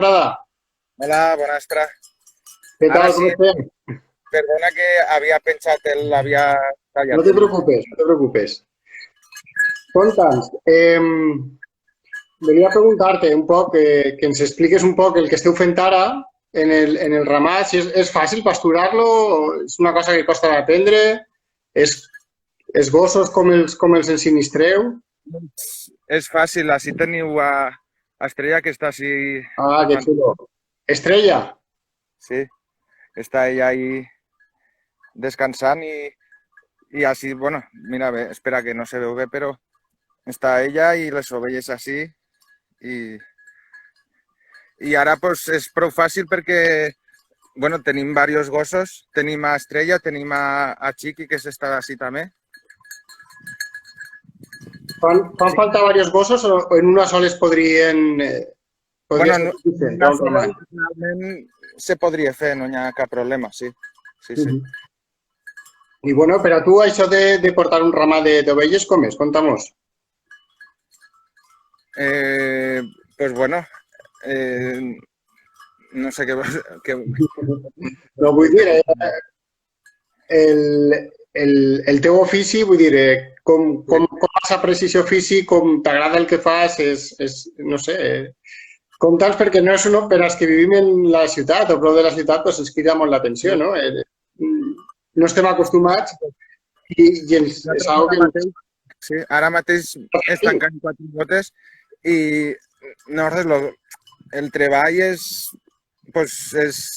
vesprada. Hola, bona vesprada. Què Ara tal, com sí, estem? perdona que havia pensat l'havia No tallat te el... preocupes, no te preocupes. Conta'ns, venia a preguntar-te un poc, que ens expliques un poc el que esteu fent ara en el ramat, si és fàcil pasturar-lo, és una cosa que costa d'aprendre, és, els gossos com els ensinistreu. És fàcil, així teniu a Estrella que està així Ah, que fan... xulo. Estrella? Sí, està ella ahí descansant i així, bueno, mira bé, espera que no se veu bé, però està ella i les ovelles així i, i ara pues, és prou fàcil perquè bueno, tenim diversos gossos, tenim a Estrella, tenim a Chiqui que s'està així també. Fan falta diversos gossos o en una sola es podria Bueno, ser suficient per una a un sola ramat? realment se podria fer, no hi ha cap problema, sí. Sí, sí. Mhm. I bueno, per a tu això de portar un ramat d'ovelles, com és? Conta'm-nos. Pues bueno, eh, no sé què... Que... No, vull dir, el teu ofici, vull dir, com has après aquest ofici, com t'agrada el que fas, no sé, conta'ns perquè no és per als que vivim en la ciutat o prou de la ciutat, doncs ens crida molt l'atenció, no? No estem acostumats i és Nosaltres algo ara que ens... mateix, sí, ara mateix es tanquen 4 botes i nosaltres el treball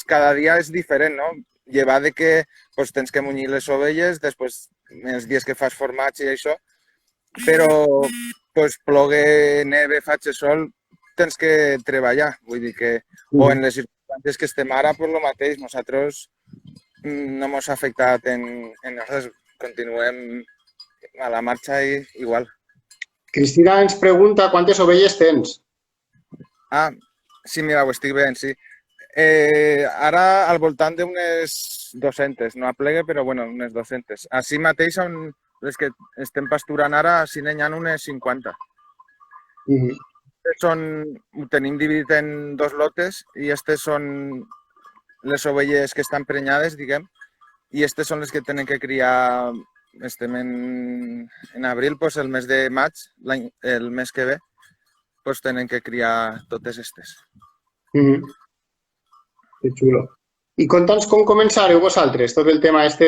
cada dia és diferent, no? Llevar de que pues, tens que munyir les ovelles, després els dies que fas formatge i això, però pues, plogue, neve, faig sol, tens que treballar. Vull dir que, o en les circumstàncies que estem ara, pues, el mateix, nosaltres no ens ha afectat en res, continuem a la marxa i igual. Cristina ens pregunta quantes ovelles tens. Ah, sí, mira, ho estic veient, sí. Ara al voltant d'unes 200, no aplegue, però bueno, unes 200. Així mateix on les que estem pasturant ara, així n'hi ha unes 50. Són, ho tenim dividit en 2 lotes i aquestes són les ovelles que estan prenyades, diguem, i aquestes són les que tenen que criar, estem en abril, doncs el mes de maig, el mes que ve, doncs tenen que criar totes aquestes. Que xulo. I conta'ns com començareu vosaltres tot el tema este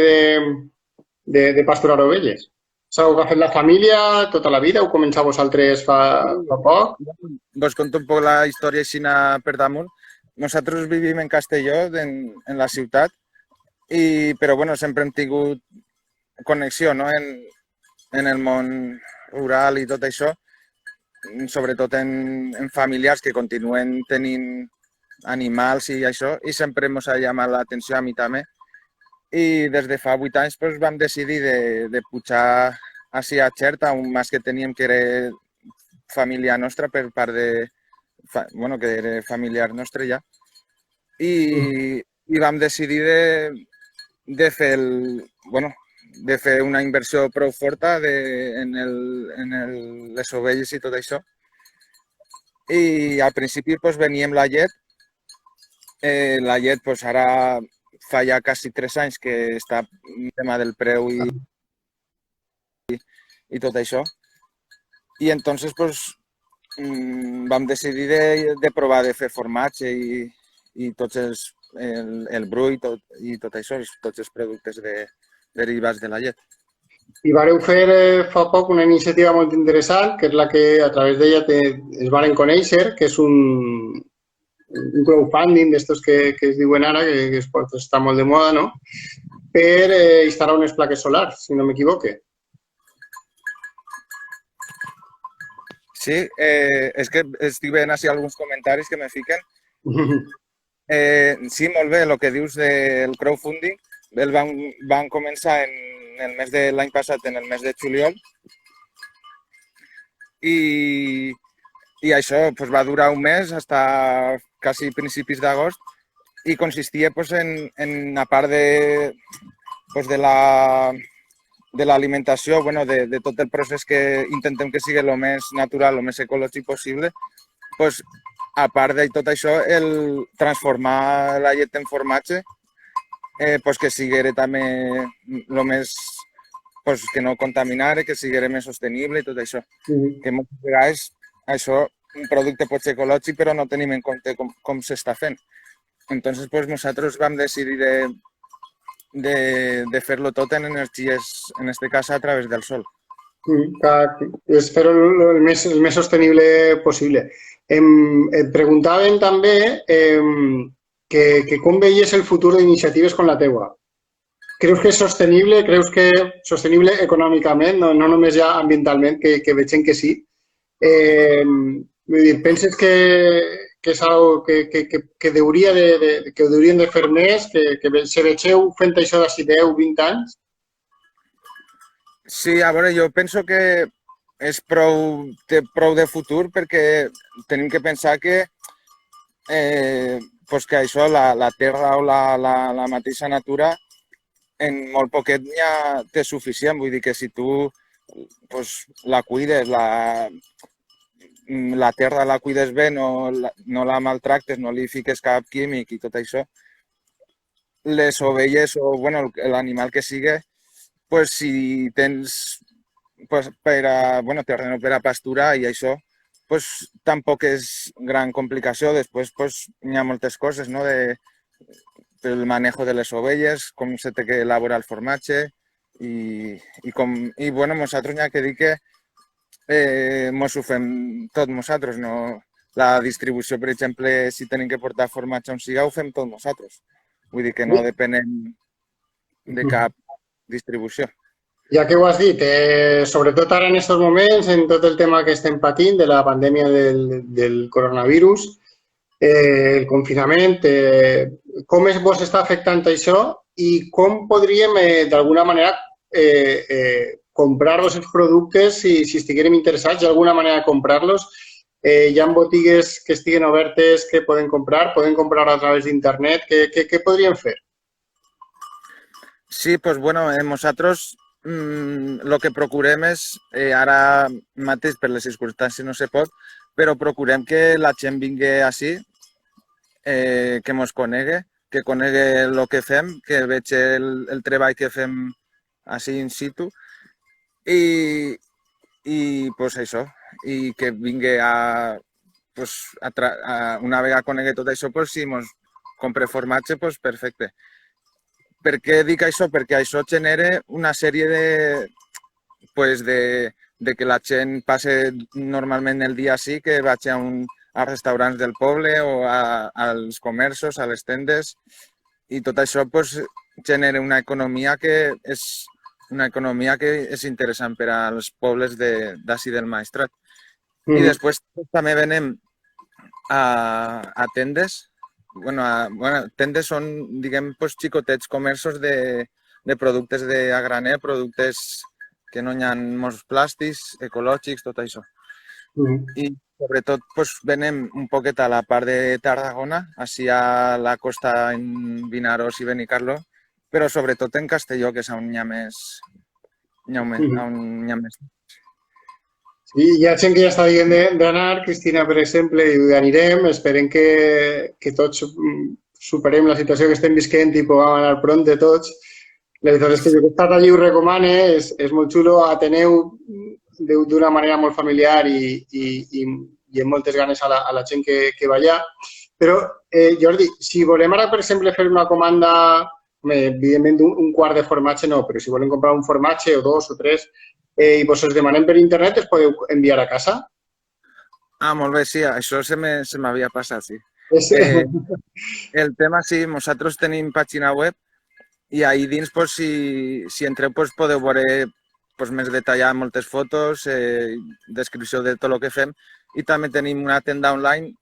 de pasturar ovelles. És algo que ha fet la família tota la vida o començar vosaltres fa poc? Vos conto un poc la història així per damunt. Nosaltres vivim en Castelló, en la ciutat, però bueno, sempre hem tingut connexió, no? En el món rural i tot això, sobretot en familiars que continuen tenint animals i això, i sempre ens ha llamat l'atenció a mi també. I des de fa 8 anys doncs, vam decidir de pujar així a Xerta, un mas que teníem que era família nostra per part de... Bueno, que era familiar nostre ja. I vam decidir de fer bueno, de fer una inversió prou forta en les ovelles i tot això. I al principi doncs, veníem la llet. La llet doncs, ara fa ja quasi 3 anys que està el tema del preu i tot això. I entonces pues, vam decidir de provar de fer formatge i tots el bru i tot això, tots els productes derivats de la llet. I vareu fer fa poc una iniciativa molt interessant, que és la que a través d'ella es varen conèixer, que és un crowdfunding d'estos que es diuen ara, que està molt de moda, no? Per instal·lar unes plaques solars, si no m'equivoque. Sí, és que estic veient així alguns comentaris que me fiquen. Sí, molt bé, el que dius del crowdfunding, el van començar en el mes de l'any passat, en el mes de juliol, i això pues, va durar un mes, fins quasi principis d'agost, i consistia pues, en a part pues, de l'alimentació, bueno, de tot el procés que intentem que sigui el més natural, el més ecològic possible, pues, a part de tot això, el transformar la llet en formatge, pues que sigui també el més, pues que no contaminara, que sigui més sostenible i tot això. Que moltes vegades això, un producte pot ser ecològic, però no tenim en compte com s'està fent. Entonces, pues nosaltres vam decidir de fer-lo tot en energies, en este cas a través del sol. És fer-ho el més sostenible possible. Et preguntaven també que com veies el futur d'iniciatives com la teua. Creus que és sostenible? Creus que és sostenible econòmicament, no només ja ambientalment, que veiem que sí? Vull dir, penses que és una cosa que haurien de fer més, que se vegeu fent això d'ací 10, 20 anys? Sí, a veure, jo penso que té prou de futur perquè tenim que pensar que que això, la terra o la mateixa natura, en molt poquet ja té suficient. Vull dir que si tu la cuides, la terra la cuides bé, no la maltractes, no li fiques cap químic i tot això, les ovelles o l'animal que sigui, si tens terreno per a pasturar i això, tampoc és gran complicació. Després hi ha moltes coses, no? El manejo de les ovelles, com se té que elaborar el formatge i nosaltres n'hi ha que dir que mos ho fem tot nosaltres. La distribució, per exemple, si tenim que portar formatge on siga, ho fem tot nosaltres. Vull dir que no depenem de cap distribució. Ja que ho has dit, sobretot ara en aquests moments, en tot el tema que estem patint de la pandèmia del coronavirus, el confinament, com vos està afectant això i com podríem, d'alguna manera, comprar-vos els productes si estiguérem interessats d'alguna manera a comprar-los? Hi ha botigues que estiguen obertes que poden comprar a través d'internet. Què podríem fer? Sí, nosaltres el que procurem és, ara mateix per les circumstàncies no se pot, però procurem que la gent vingui així, que ens conegui, que conegui el que fem, que vegi el treball que fem així in situ i això, i que vingui una vegada conegui tot això, si ens compra formatge, perfecte. Per què dic això? Perquè això genera una sèrie de que la gent passe normalment el dia així, que vagi als restaurants del poble o als comerços, a les tendes, i tot això genera una economia que és interessant per als pobles d'ací del Maestrat. I després també venem a tendes. Tendes són, diguem, xicotets comerços de productes a graner, productes que no hi ha molts plàstics, ecològics, tot això. I sobretot venem un poquet a la part de Tarragona, així a la costa en Vinaròs i Benicarló, però sobretot en Castelló, que és on hi ha més. Sí, hi ha gent que ja està dient d'anar. Cristina, per exemple, diu anirem, esperem que tots superem la situació que estem visquent i puguem anar prompte tots. La veritat és que jo he estat allí, ho recomane, és molt xulo, ateneu d'una manera molt familiar i amb moltes ganes a la gent que va allà. Però, Jordi, si volem ara, per exemple, fer una comanda, evidentment un quart de formatge no, però si volem comprar un formatge o 2 o 3 i vos els demanem per internet, els podeu enviar a casa? Molt bé, sí, això se m'havia passat, sí. El tema, sí, nosaltres tenim pàgina web i ahí dins, si entreu, podeu veure més detallat moltes fotos, descripció de tot el que fem, i també tenim una tenda online,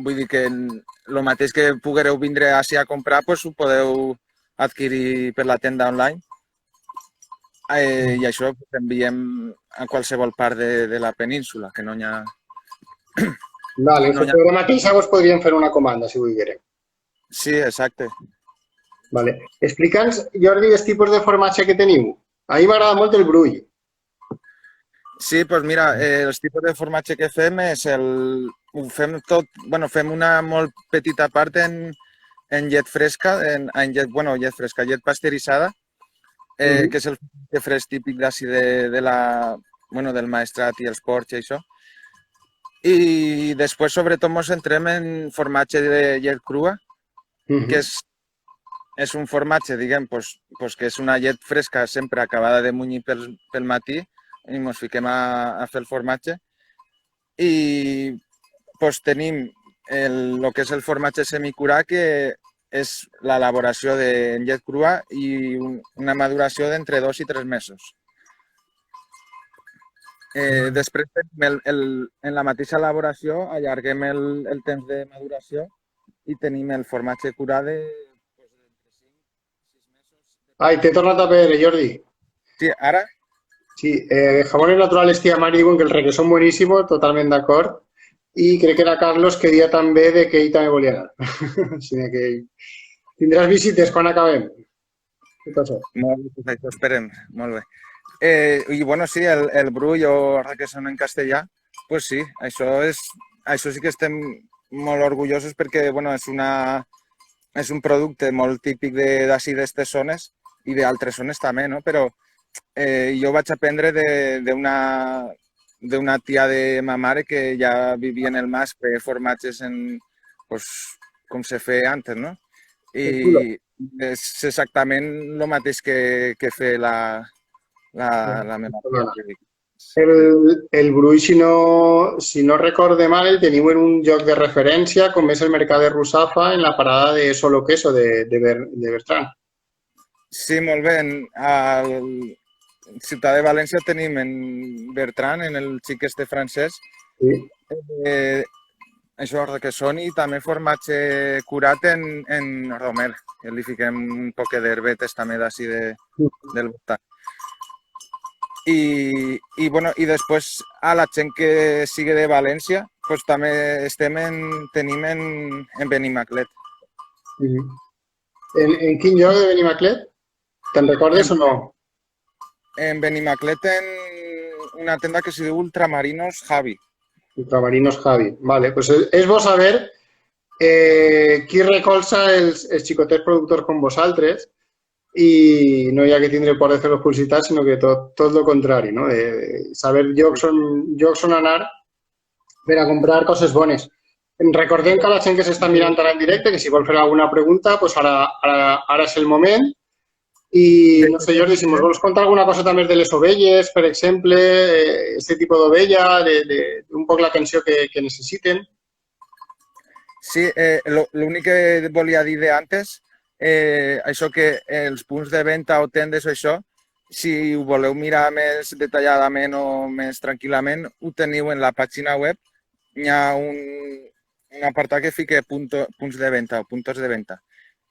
vull dir que el mateix que poguereu vindre així a comprar, ho podeu adquirir per la tenda online. I això enviem a qualsevol part de la península, que no hi ha... Vale, però mateixa vos podríem fer una comanda, si volguérem. Sí, exacte. Vale. Explica'ns, Jordi, els tipus de formatge que teniu. A mi m'agrada molt el brull. Sí, doncs mira, els tipus de formatge que fem és ho fem tot, bueno, fem una molt petita part en llet fresca, llet fresca, llet pasteuritzada, Mhm. que és el formatge fresc típic d'ací del Maestrat i els Ports i això. I després, sobretot, ens centrem en formatge de llet crua, que Mhm. és un formatge, diguem, que és una llet fresca sempre acabada de munyir pel matí i ens fiquem a fer el formatge. I tenim el que és el formatge semicurat, que és l'elaboració de llet crua i una maduració d'entre 2 i 3 mesos. Després, en la mateixa elaboració, allarguem el temps de maduració i tenim el formatge curat de entre 5 i 6 mesos. Ai, t'he tornat a veure, Jordi. Sí, ara? Sí, jamones naturales tía Mari diuen que el requesón buenísimo, totalment d'acord. I crec que era Carlos que dia també de que ell també volia anar. Així que tindràs visites quan acabem. Què passa? Molt bé, doncs això esperem. Molt bé. I bueno, sí, el brull o requesón en castellà, pues sí, això sí que estem molt orgullosos perquè bueno, és un producte molt típic d'ací d'estes zones i d'altres zones també, no? Però jo vaig aprendre d'una tia de ma mare que ja vivia en el mas per formatges pues, com se feia antes, no? Que xulo. I és exactament el mateix que fer la meva tia. Vull dir, sí. El Brull, si no recorde mal, el teniu en un lloc de referència, com és el Mercat de Russafa, en la parada de Solo Queso de Bertran. Sí, molt bé. Al Ciutat de València tenim en Bertran, en el xic este francès, Sí. eh, això que són, i també formatge curat en Romer, que li fiquem un poc d'herbetes també d'ací del voltant. I després a la gent que sigui de València, pues, també tenim en Benimaclet. Mhm. En quin lloc de Benimaclet? Te'n recordes En, o no? en Benimaclet una tenda que se diu Ultramarinos Javi. Ultramarinos Javi. Vale, pues és bo saber qui recolza els xicotets productors com vosaltres i no hi ha que tindre por de fer-los publicitat, sinó que tot el contrari, no? Saber llocs on anar per a comprar coses bones. Recordem que a la gent que s'està mirant ara en directe, que si vol fer alguna pregunta, pues ara és el moment. I De, no sé, Jordi, si ens vols contar alguna cosa també de les ovelles, per exemple, aquest tipus d'ovella, un poc l'atenció que necessiten. sí, l'únic que volia dir d'antes, això que els punts de venda o tendes o això, si ho voleu mirar més detalladament o més tranquil·lament, ho teniu en la pàgina web. Hi ha un apartat que fica punts de venda o puntos de venda.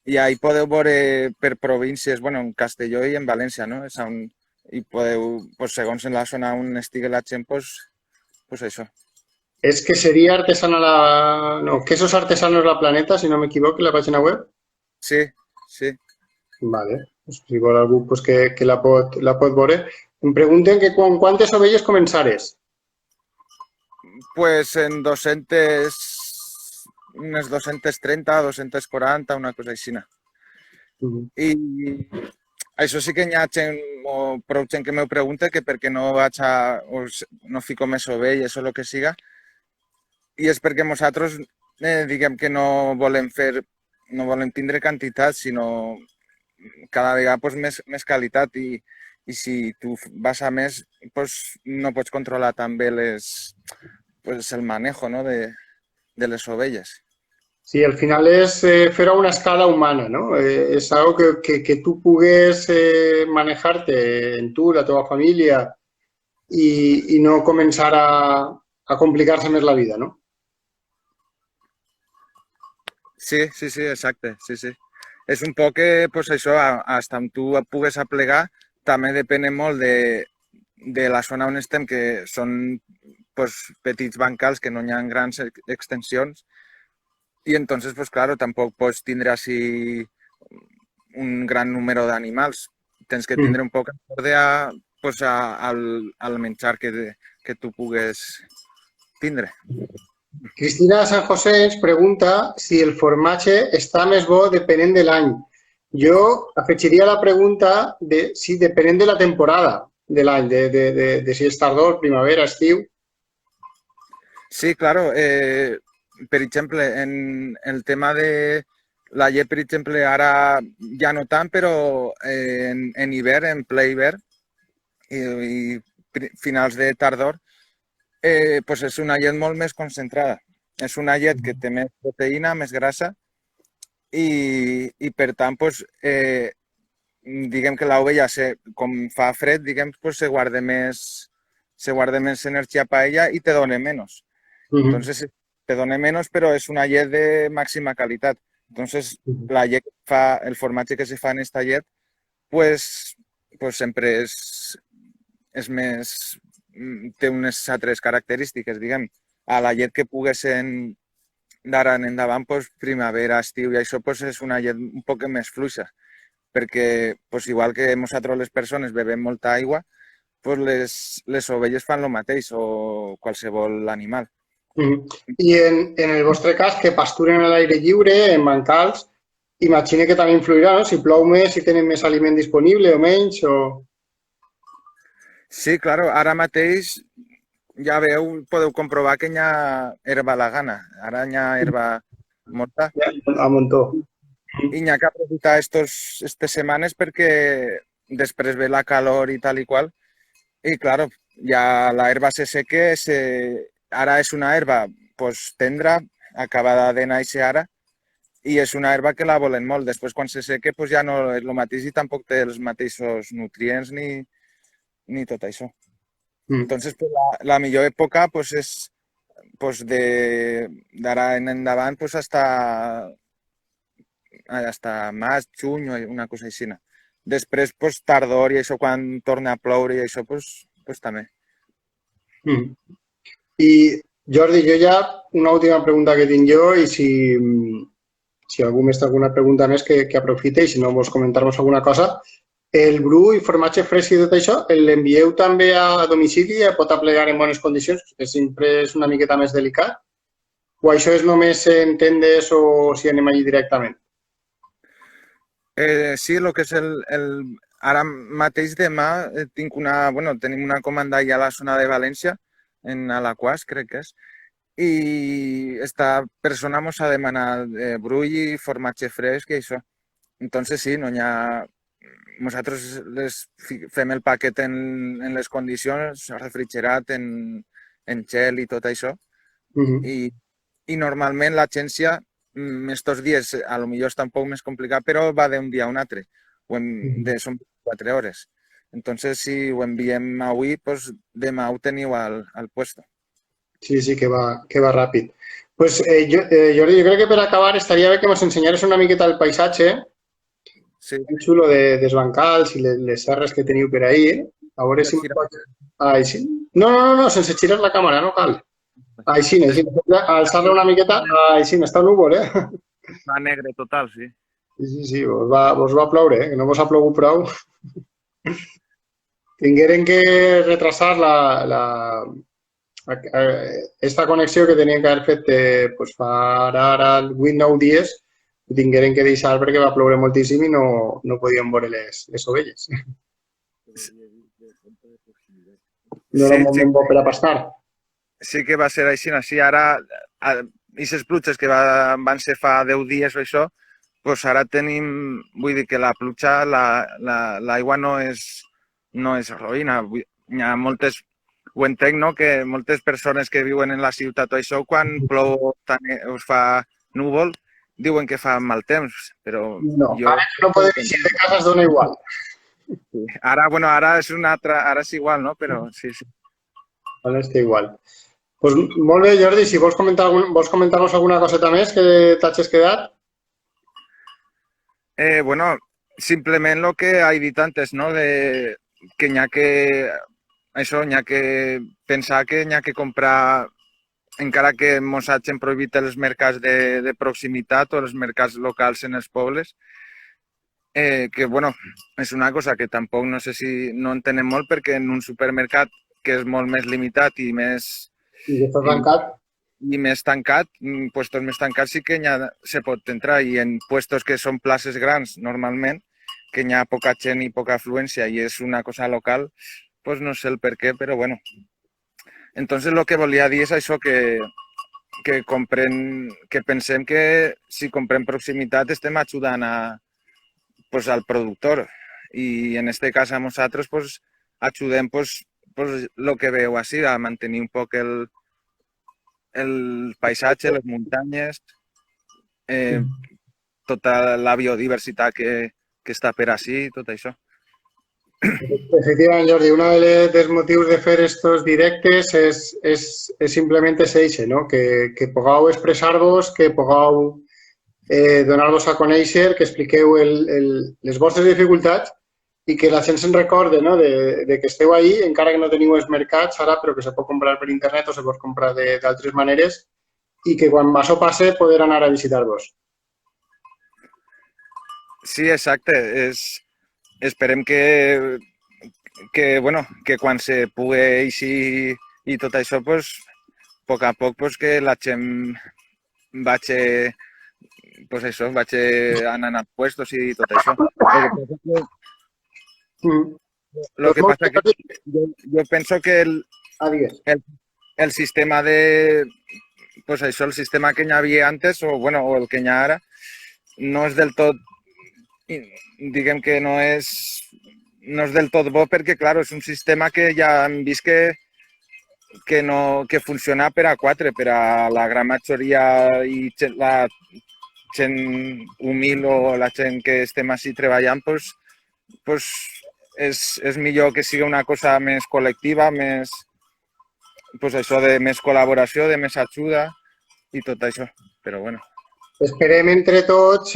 I ahí podeu veure per províncies, bueno, en Castelló i en València, no? És on, i podeu, pues, segons en la zona on estigui la gent, pues això. Es que sería artesana la... No, quesos artesanos la planeta, si no me equivoco, en la página web. Sí, sí. Vale, pues si vol algú pues, que la pot veure. Em pregunten que quantes ovelles començares. Pues en 200, unes 230, 240, una cosa així. Mhm. I això sí que hi ha gent, o prou gent que m'ho pregunta que per què no vaig no fico més ovelles o el que siga. I és perquè nosaltres diguem que no volem tindre quantitat, sinó cada vegada pues, més qualitat i si tu vas a més, pues, no pots controlar també el manejo, no, de les ovelles. Sí, al final és fer a una escala humana, no? És algo que tu pugues manejar-te en tu, la teva família, i no començar a complicar-se més la vida, no? Sí, sí, sí, exacte, sí, sí. És un poc que, pues això, hasta on tu et pugues aplegar, també depèn molt de la zona on estem, que són pues, petits bancals, que no hi ha grans extensions, i entonces, pues claro, tampoc pots tindre així un gran número d'animals. Tens que Mm. tindre un poc acorde pues, al menjar que tu pugues tindre. Cristina San José ens pregunta si el formatge està més bo depenent de l'any. Jo afegiria la pregunta de si depenent de la temporada de l'any, de si és tardor, primavera, estiu. Sí, claro. Per exemple, en el tema de la llet, per exemple, ara ja no tant, però en hivern, en ple hivern i finals de tardor, pues és una llet molt més concentrada. És una llet que té més proteïna, més grassa i per tant, pues, diguem que l'ovella, com fa fred, diguem, pues, se guarda més energia per ella i te dona menys. Entonces, te dona menos, pero es una llet de máxima calidad. Entonces, la llet que fa, el formatge que se fa en esta llet, pues sempre és més, té unes altres característiques, diguem. A la llet que poguessin d'ara en endavant, pues, primavera, estiu i això, pues, és una llet un poc més fluixa, perquè pues, igual que nosaltres les persones bevem molta aigua, pues, les ovelles fan el mateix o qualsevol animal. I en el vostre cas, que pasturen a l'aire lliure, en bancals, imagine que també influirà, no? Si plou més, si tenen més aliment disponible o menys, o... Sí, claro, ara mateix ja podeu comprovar que hi ha herba a la gana. Ara hi ha herba morta. A muntó. I hi ha que aprofitar aquestes setmanes perquè després ve la calor i tal i qual. I, claro, ja la herba se seque, ara és una herba pues, tendra, acabada de néixer ara, i és una herba que la volen molt. Després, quan se seque, pues, ja no és el mateix i tampoc té els mateixos nutrients ni tot això. Entonces, pues, la millor època pues, és pues, d'ara en endavant pues, hasta maig, juny, una cosa així. Després, pues, tardor i això, quan torna a ploure i això, pues també. I, Jordi, jo ja una última pregunta que tinc jo i si algú més té alguna pregunta més que aprofite i si no vols comentar-nos alguna cosa. El bru i formatge fresc i tot això, l'envieu també a domicili i pot aplegar en bones condicions, que sempre és una miqueta més delicat? O això és només en tendes o si anem allí directament? Sí, el que és ara mateix demà tenim una comanda allà a la zona de València, en Alaquàs, crec que és, i esta persona ens ha demanat brull i formatge fresc i això. Entonces sí, no hi ha... Nosaltres fem el paquet en les condicions, refrigerat, en gel i tot això. I normalment l'agència, estos dies, a lo millor està un poc més complicat, però va d'un dia a un altre. Són 4 hores. Entonces, si ho enviem avui, pues demà ho teniu al puesto. Sí, que va ràpid. Pues, Jordi, jo crec que per acabar estaria bé que ens ensenyares una miqueta el paisatge. Sí. Un xulo de bancals i les serres que teniu per ahí. A veure si... Ai, sí. No, sense girar la càmera, no cal. Així, alçar-la una miqueta. Així, està núvol, Va negre total, sí. Sí, vos va ploure, que no vos ha plogut prou. Tingueren que retrasar esta connexió que tenien que haver fet pues, fa ara 8-9 dies, ho tingueren que deixar perquè va ploure moltíssim i no podíem veure les ovelles. No era un moment bo per a pastar. Sí que va ser així. Ara, aquestes pluges que van ser fa 10 dies o això, doncs ara tenim, vull dir que la pluja, l'aigua no és roïna. Hi ha moltes, ho entenc, no?, que moltes persones que viuen en la ciutat o això, quan plou o es fa núvol, diuen que fa mal temps, però... No, ara que no podem eixir de casa es dona igual. Sí. Ara és una altra, ara és igual, no?, però sí. Ara està igual. Pues molt bé, Jordi, si vols comentar-nos alguna coseta més que t'hagis quedat. Simplement el que he dit antes, no?, que n'hi ha que... Això, n'hi ha que pensar que n'hi ha que comprar, encara que mos hagin prohibit els mercats de proximitat o els mercats locals en els pobles, que, bueno, és una cosa que tampoc no sé si no entenem molt perquè en un supermercat que és molt més limitat i més, I que està i, tancat. i més tancat, puestos més tancats sí que se pot entrar i en puestos que són places grans normalment, que hi ha poca gent i poca afluència i és una cosa local, pues no sé el per què, però bueno. Entonces lo que volia dir és això, que pensem que si comprem proximitat estem ajudant pues, al productor i en este cas a nosaltres pues, ajudem pues, lo que veu així, a mantenir un poc el paisatge, les muntanyes, tota la biodiversitat que està per així, tot això. Efectivament, Jordi, un dels motius de fer estos directes és simplement ese, no? Que pugueu expressar-vos, que pugueu donar-vos a conèixer, que expliqueu les vostres dificultats i que la gent se'n recorde, no? de que esteu ahí, encara que no teniu els mercats ara, però que se pot comprar per internet o se pot comprar d'altres maneres i que quan això passe poder anar a visitar-vos. Sí, exacte. Esperem que quan se pugui eixir i tot això, pues, a poc a poc pues, que la gent vagi anant a puestos i tot això. Lo que pasa que yo pienso que el sistema pues això, el sistema que hi havia antes, o el que hi ha ara, no és del tot, diguem que no és del tot bo perquè, clar, és un sistema que ja hem vist que funciona per a 4, per a la gran majoria i la gent humil o la gent que estem així treballant, pues és millor que sigui una cosa més col·lectiva, més, pues això de més col·laboració, de més ajuda i tot això, però bueno. Esperem entre tots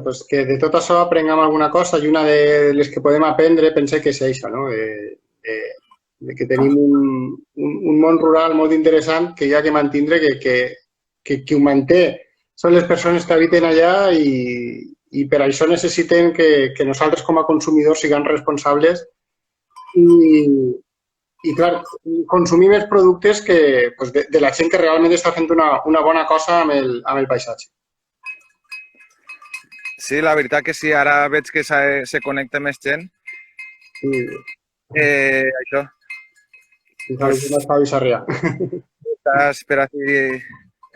pues que de tot això aprenguem alguna cosa i una de les que podem aprendre pense que és això, no? De que tenim un món rural molt interessant que hi ha que mantindre, que ho manté són les persones que habiten allà i per això necessiten que nosaltres com a consumidors siguem responsables i clar, consumim els productes pues, de la gent que realment està fent una bona cosa amb el paisatge. Sí, la veritat que sí, ara veig que se connecta més gent. Sí. Això. Pues, Xavi Sarrià. Estàs per aquí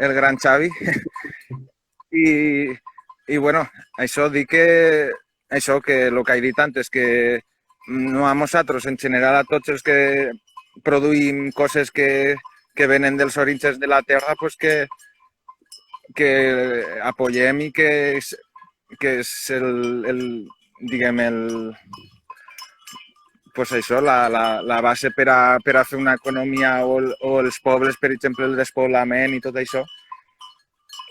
el gran Xavi. I bueno, això dic que el que he dit antes, que no a nosaltres, en general a tots els que produïm coses que venen dels orígens de la terra, pues que apoyem i que és pues això, la base per a fer una economia o els pobles, per exemple, el despoblament i tot això,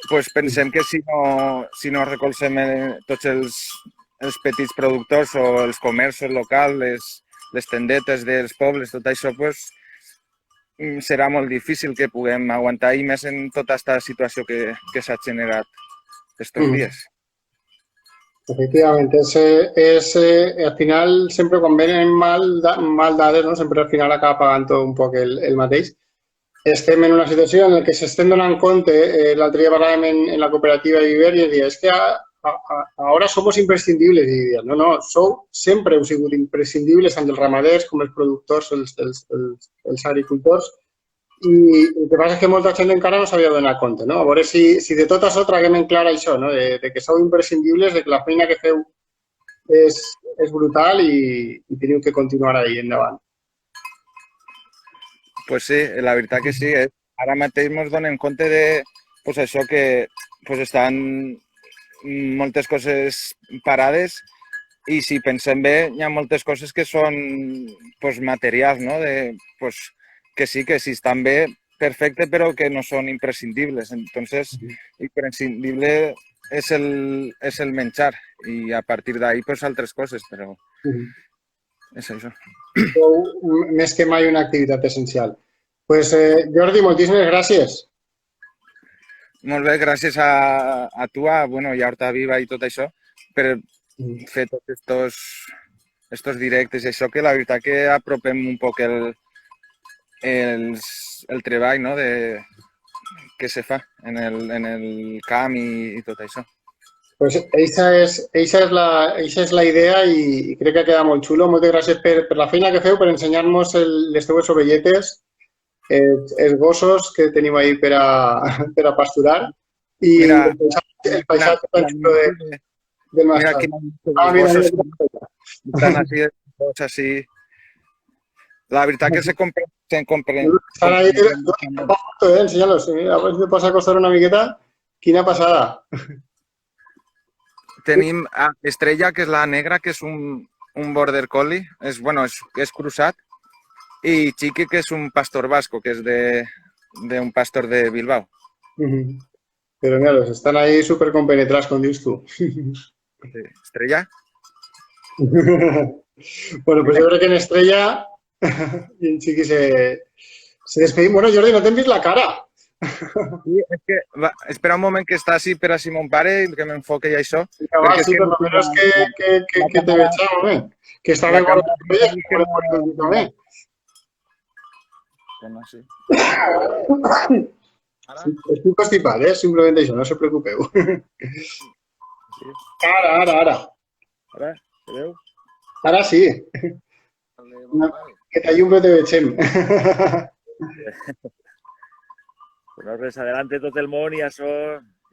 pues pensem que si no recolzem tots els petits productors o els comerços locals, les tendetes dels pobles, tot això, pues, serà molt difícil que puguem aguantar i més en tota aquesta situació que s'ha generat estos dies. Efectivamente, al final, sempre quan venen mal dades, no? Sempre al final acaba pagant tot un poc el mateix. Estem en una situació en què s'estem donant compte, l'altre dia parlàvem en la cooperativa de Viver i deia, és que ara somos imprescindibles. I deia, no, sempre heu sigut imprescindibles tant els ramaders com els productors, els agricultors. I el que passa és que molta gent encara no s'havia donat compte, no? A veure si de tot això traguem en clar això, no? De que sou imprescindibles, de que la feina que feu és brutal i teniu que continuar ahí endavant. Pues sí, la veritat que sí. Ara mateix ens donem compte de pues això que pues estan moltes coses parades i si pensem bé, hi ha moltes coses que són pues, materials, no? Pues, que sí estan bé, perfecte, però que no són imprescindibles. Entonces, imprescindible és el menjar i a partir d'ahí pues, altres coses, però és això. Més que mai una activitat essencial. Pues, Jordi, moltíssimes gràcies. Molt bé, gràcies a tu, i a Horta Viva i tot això, per fer tots estos directes i això, que la veritat que apropem un poc el treball, no?, que se fa en el camp i tot això. Pues eixa és la idea i crec que ha quedat molt xulo. Moltes gràcies per la feina que feu, per ensenyar-nos les teues ovelletes, els gossos que teniu ahí per a pasturar i Mira, el paisatge tan xulo del mira Maestrat. quin Ah, mira, gossos mira. estan així. La veritat que se compren. Estan ahí, enséñalos. A ver si te pots acostar una miqueta. Quina passada. Tenim a Estrella, que és la negra, que és un border collie, és cruzat, i Chiqui, que és un pastor vasco, que és d'un pastor de Bilbao. Pero míralos, están ahí súper compenetrados, com dius tu. Estrella? Bueno, pues yo creo que en Estrella y en Chiqui se despedí. Bueno, Jordi, no t'hem vist la cara. Sí, és que, espera un moment que està així per així mon pare, que m'enfoque i això. Vinga, va, sí, per lo menos que te veig, home. Que està bé quan ho veies, que ho puedes dir també. Sí. Estic constipat, simplement això, no se preocupeu. Ara. Ara, veu? Ara sí. Que t'allum però te veiem. Bueno, res, adelante tot el món i això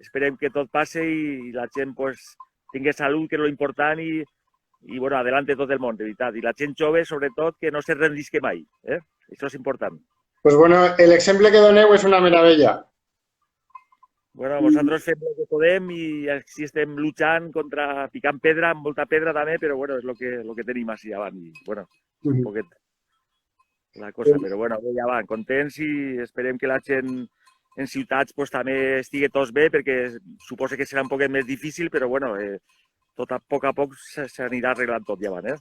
esperem que tot passe i la gent pues, tingui salut, que és lo important, i bueno, adelante tot el món, de veritat. I la gent jove, sobretot, que no se rendisque mai. Això és important. Pues bueno, el exemple que doneu és una meravella. Bueno, nosaltres fem el que podem i així estem lluitant contra, picant pedra, amb molta pedra també, però bueno, és el que tenim així avant. I bueno, un poquet la cosa, però bueno, ja van, contents i esperem que la gent en ciutats pues, també estigui tots bé, perquè suposa que serà un poquet més difícil, però bueno, tot a poc s'anirà arreglant tot ja van,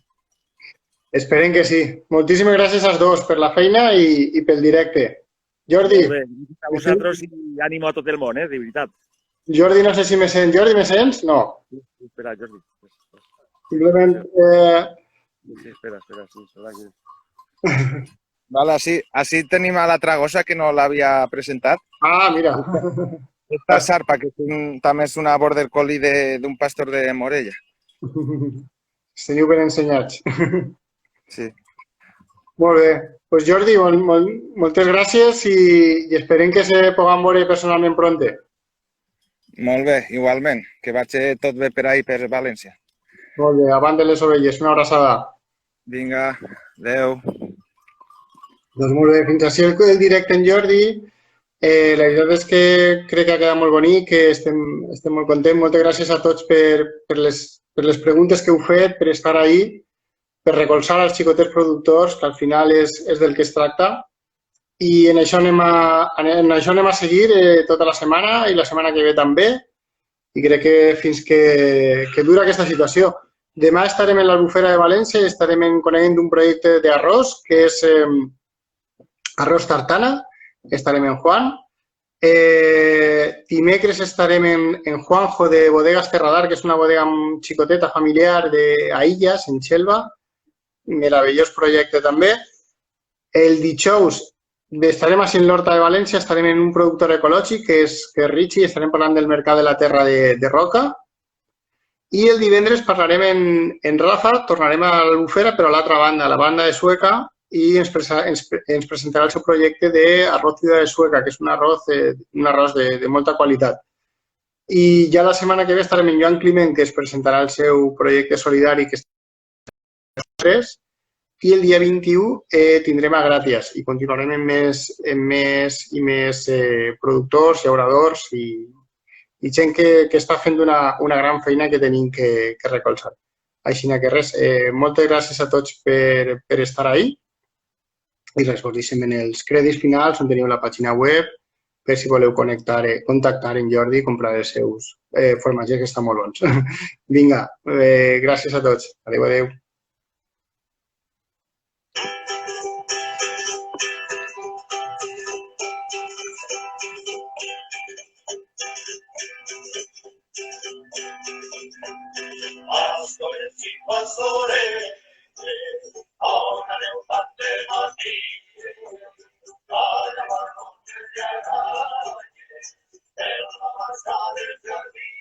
Esperem que sí. Moltíssimes gràcies als dos per la feina i pel directe. Jordi. Molt bé, a vosaltres i ànimo a tot el món, de veritat. Jordi, no sé si me sents. Jordi, me sents? No. Espera, Jordi. Simplement... Sí, espera, sí, espera que... Vale, així tenim a l'altra gossa que no l'havia presentat. Ah, mira. Esta Sarpa, que també és una border collie d'un pastor de Morella. Els teniu ben ensenyats. Sí. Molt bé. Pues Jordi, moltes gràcies i esperem que se puguem veure personalment pronte. Molt bé, igualment. Que vagi tot bé per ahí, per València. Molt bé, avant de les ovelles. Una abraçada. Vinga, adeu. Doncs molt bé, fins així el directe en Jordi. La veritat és que crec que ha quedat molt bonic, que estem molt contents. Moltes gràcies a tots per les preguntes que heu fet, per estar ahí, per recolzar els xicotets productors, que al final és del que es tracta. I en això anem a seguir tota la setmana i la setmana que ve també. I crec que fins que dura aquesta situació. Demà estarem en l'Albufera de València i estarem coneguent un projecte d'arròs, que és arròs tartana. Estarem en Juan. Dimecres estarem en Juanjo de Bodegas Terradar, que és una bodega xicoteta familiar d'Aïllas, en Xelva. Meravellós projecte també. El dijous estarem a l'Horta de València, estarem en un productor ecològic, que és Richie, estarem parlant del mercat de la terra de Roca. I el divendres parlarem en Rafa, tornarem a l'Albufera, però a l'altra banda, a la banda de Sueca, i ens presentarà el seu projecte d'arròs de Sueca, que és un arròs de molta qualitat. I ja la setmana que ve estarem en Joan Climent, que es presentarà el seu projecte solidari, que és 3, i el dia 21 tindrem a Gràcies i continuarem amb més productors, llauradors i gent que està fent una gran feina que tenim que recolzar. Així que res, moltes gràcies a tots per estar ahí. I res, vos deixem en els crèdits finals on teniu la pàgina web per si voleu contactar en Jordi i comprar els seus formatges que estan molt bons. Vinga, gràcies a tots. Adéu, adéu. pastorete, ahora le infante Matilde, para la noche de arañe, en la masa del jardín.